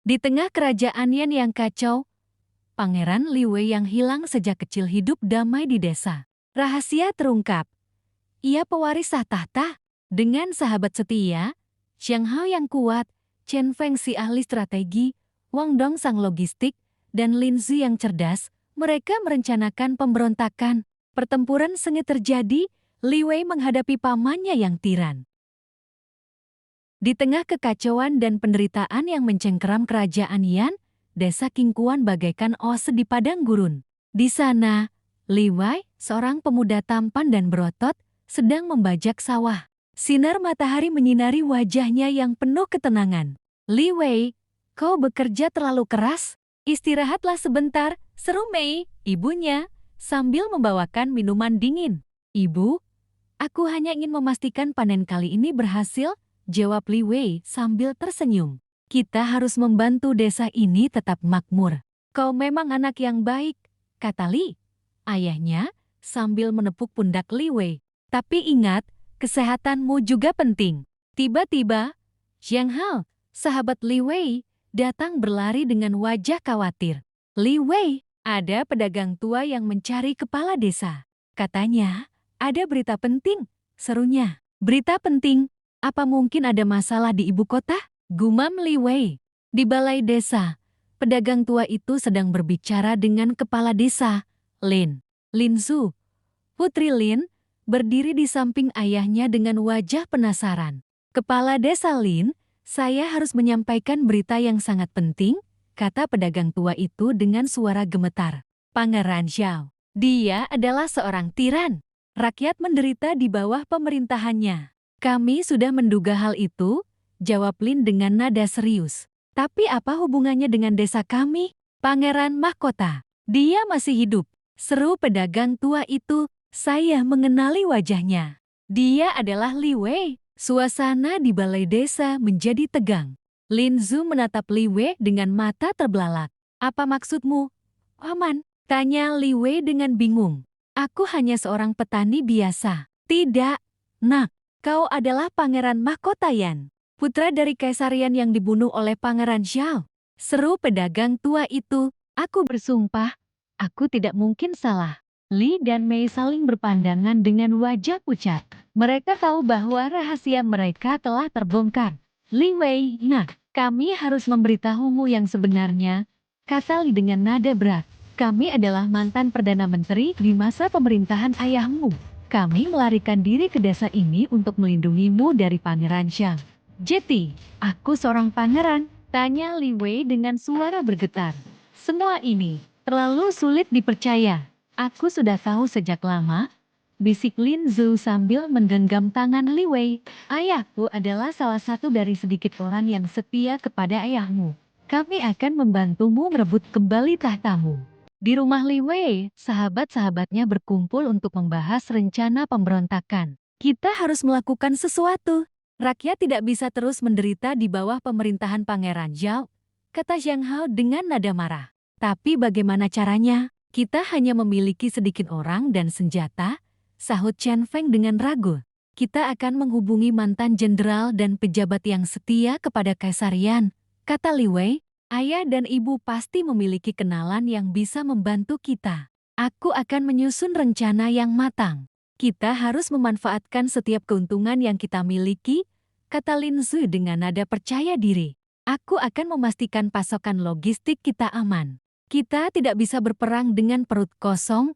Di tengah kerajaan Yan yang kacau, Pangeran Li Wei yang hilang sejak kecil hidup damai di desa. Rahasia terungkap. Ia pewaris sah tahta. Dengan sahabat setia, Xiang Hao yang kuat, Chen Feng si ahli strategi, Wang Dong sang logistik, dan Lin Zhu yang cerdas, mereka merencanakan pemberontakan. Pertempuran sengit terjadi, Li Wei menghadapi pamannya yang tiran. Di tengah kekacauan dan penderitaan yang mencengkeram kerajaan Yan, desa Qingquan bagaikan oase di padang gurun. Di sana, Li Wei, seorang pemuda tampan dan berotot, sedang membajak sawah. Sinar matahari menyinari wajahnya yang penuh ketenangan. Li Wei, kau bekerja terlalu keras? Istirahatlah sebentar, seru Mei, ibunya, sambil membawakan minuman dingin. Ibu, aku hanya ingin memastikan panen kali ini berhasil, jawab Li Wei sambil tersenyum. Kita harus membantu desa ini tetap makmur. Kau memang anak yang baik, kata Li, ayahnya, sambil menepuk pundak Li Wei. Tapi ingat, kesehatanmu juga penting. Tiba-tiba, Xiang Hao, sahabat Li Wei, datang berlari dengan wajah khawatir. Li Wei, ada pedagang tua yang mencari kepala desa. Katanya, ada berita penting, serunya. Berita penting? Apa mungkin ada masalah di ibu kota? Gumam Li Wei. Di balai desa, pedagang tua itu sedang berbicara dengan kepala desa, Lin Zhu. Putri Lin berdiri di samping ayahnya dengan wajah penasaran. Kepala desa Lin, saya harus menyampaikan berita yang sangat penting, kata pedagang tua itu dengan suara gemetar. Pangeran Zhao, dia adalah seorang tiran. Rakyat menderita di bawah pemerintahannya. Kami sudah menduga hal itu, jawab Lin dengan nada serius. Tapi apa hubungannya dengan desa kami? Pangeran Mahkota, dia masih hidup, seru pedagang tua itu. Saya mengenali wajahnya. Dia adalah Li Wei. Suasana di balai desa menjadi tegang. Lin Zhu menatap Li Wei dengan mata terbelalak. Apa maksudmu? Paman, tanya Li Wei dengan bingung. Aku hanya seorang petani biasa. Tidak, nak. Kau adalah Pangeran Mahkota Yan, putra dari Kaisar Yan yang dibunuh oleh Pangeran Zhao. Seru pedagang tua itu. Aku bersumpah, aku tidak mungkin salah. Li dan Mei saling berpandangan dengan wajah pucat. Mereka tahu bahwa rahasia mereka telah terbongkar. Li Wei, nah, kami harus memberitahumu yang sebenarnya, kata Li dengan nada berat. Kami adalah mantan Perdana Menteri di masa pemerintahan ayahmu. Kami melarikan diri ke desa ini untuk melindungimu dari Pangeran Zhao. Jadi, aku seorang pangeran, tanya Li Wei dengan suara bergetar. Semua ini terlalu sulit dipercaya. Aku sudah tahu sejak lama, bisik Lin Zhu sambil menggenggam tangan Li Wei. Ayahku adalah salah satu dari sedikit orang yang setia kepada ayahmu. Kami akan membantumu merebut kembali tahtamu. Di rumah Li Wei, sahabat-sahabatnya berkumpul untuk membahas rencana pemberontakan. Kita harus melakukan sesuatu. Rakyat tidak bisa terus menderita di bawah pemerintahan Pangeran Zhao, kata Xiang Hao dengan nada marah. Tapi bagaimana caranya? Kita hanya memiliki sedikit orang dan senjata, sahut Chen Feng dengan ragu. Kita akan menghubungi mantan jenderal dan pejabat yang setia kepada Kaisar Yan, kata Li Wei. Ayah dan ibu pasti memiliki kenalan yang bisa membantu kita. Aku akan menyusun rencana yang matang. Kita harus memanfaatkan setiap keuntungan yang kita miliki, kata Lin Zhu dengan nada percaya diri. Aku akan memastikan pasokan logistik kita aman. Kita tidak bisa berperang dengan perut kosong,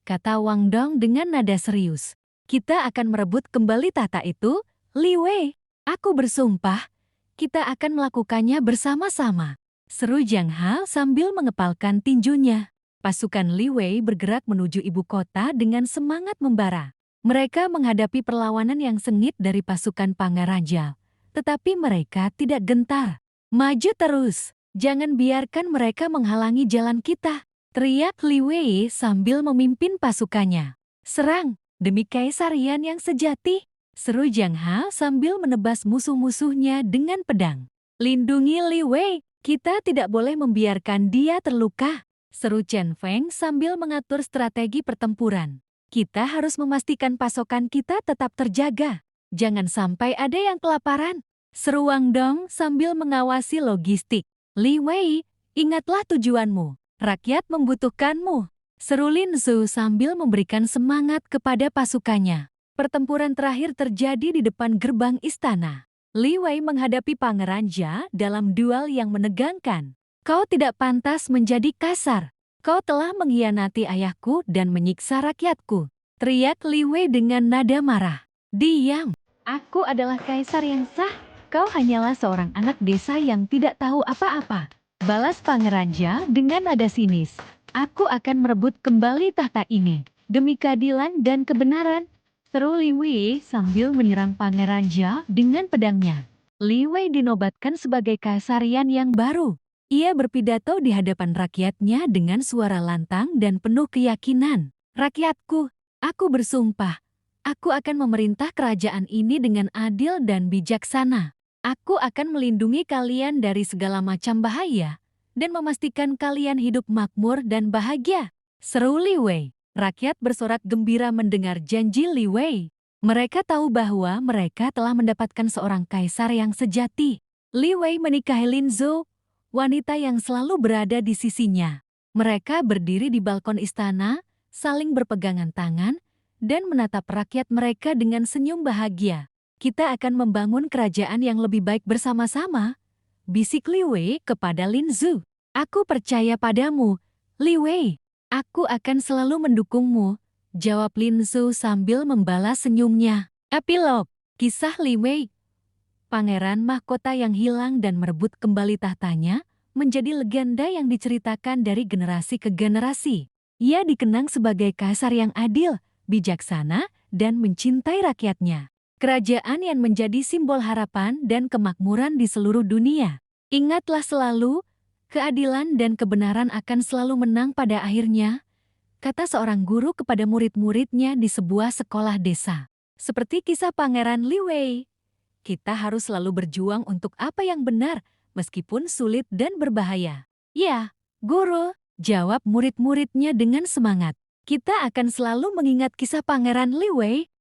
kata Wang Dong dengan nada serius. Kita akan merebut kembali tahta itu, Li Wei. Aku bersumpah, kita akan melakukannya bersama-sama. Seru Jiang Hao sambil mengepalkan tinjunya. Pasukan Li Wei bergerak menuju ibu kota dengan semangat membara. Mereka menghadapi perlawanan yang sengit dari pasukan Pangeran Zhao. Tetapi mereka tidak gentar. Maju terus. Jangan biarkan mereka menghalangi jalan kita, teriak Li Wei sambil memimpin pasukannya. Serang, demi Kaisar Yan yang sejati, seru Jiang Hao sambil menebas musuh-musuhnya dengan pedang. Lindungi Li Wei, kita tidak boleh membiarkan dia terluka, seru Chen Feng sambil mengatur strategi pertempuran. Kita harus memastikan pasokan kita tetap terjaga. Jangan sampai ada yang kelaparan, seru Wang Dong sambil mengawasi logistik. Li Wei, ingatlah tujuanmu. Rakyat membutuhkanmu. Seru Lin Zhou sambil memberikan semangat kepada pasukannya. Pertempuran terakhir terjadi di depan gerbang istana. Li Wei menghadapi Pangeran Jia dalam duel yang menegangkan. Kau tidak pantas menjadi kasar. Kau telah mengkhianati ayahku dan menyiksa rakyatku. Teriak Li Wei dengan nada marah. Diam. Aku adalah kaisar yang sah. Kau hanyalah seorang anak desa yang tidak tahu apa-apa. Balas Pangeran Jia dengan nada sinis. Aku akan merebut kembali tahta ini. Demi keadilan dan kebenaran. Seru Li Wei sambil menyerang Pangeran Jia dengan pedangnya. Li Wei dinobatkan sebagai kaisarian yang baru. Ia berpidato di hadapan rakyatnya dengan suara lantang dan penuh keyakinan. Rakyatku, aku bersumpah, aku akan memerintah kerajaan ini dengan adil dan bijaksana. Aku akan melindungi kalian dari segala macam bahaya dan memastikan kalian hidup makmur dan bahagia. Seru Li Wei. Rakyat bersorak gembira mendengar janji Li Wei. Mereka tahu bahwa mereka telah mendapatkan seorang kaisar yang sejati. Li Wei menikahi Lin Zhou, wanita yang selalu berada di sisinya. Mereka berdiri di balkon istana, saling berpegangan tangan, dan menatap rakyat mereka dengan senyum bahagia. Kita akan membangun kerajaan yang lebih baik bersama-sama, bisik Li Wei kepada Lin Zhou. Aku percaya padamu, Li Wei. Aku akan selalu mendukungmu, jawab Lin Zhou sambil membalas senyumnya. Epilog, kisah Li Wei. Pangeran mahkota yang hilang dan merebut kembali tahtanya menjadi legenda yang diceritakan dari generasi ke generasi. Ia dikenang sebagai kaisar yang adil, bijaksana, dan mencintai rakyatnya. Kerajaan yang menjadi simbol harapan dan kemakmuran di seluruh dunia. Ingatlah selalu, keadilan dan kebenaran akan selalu menang pada akhirnya, kata seorang guru kepada murid-muridnya di sebuah sekolah desa. Seperti kisah Pangeran Li Wei, kita harus selalu berjuang untuk apa yang benar, meskipun sulit dan berbahaya. Ya, guru, jawab murid-muridnya dengan semangat. Kita akan selalu mengingat kisah Pangeran Li Wei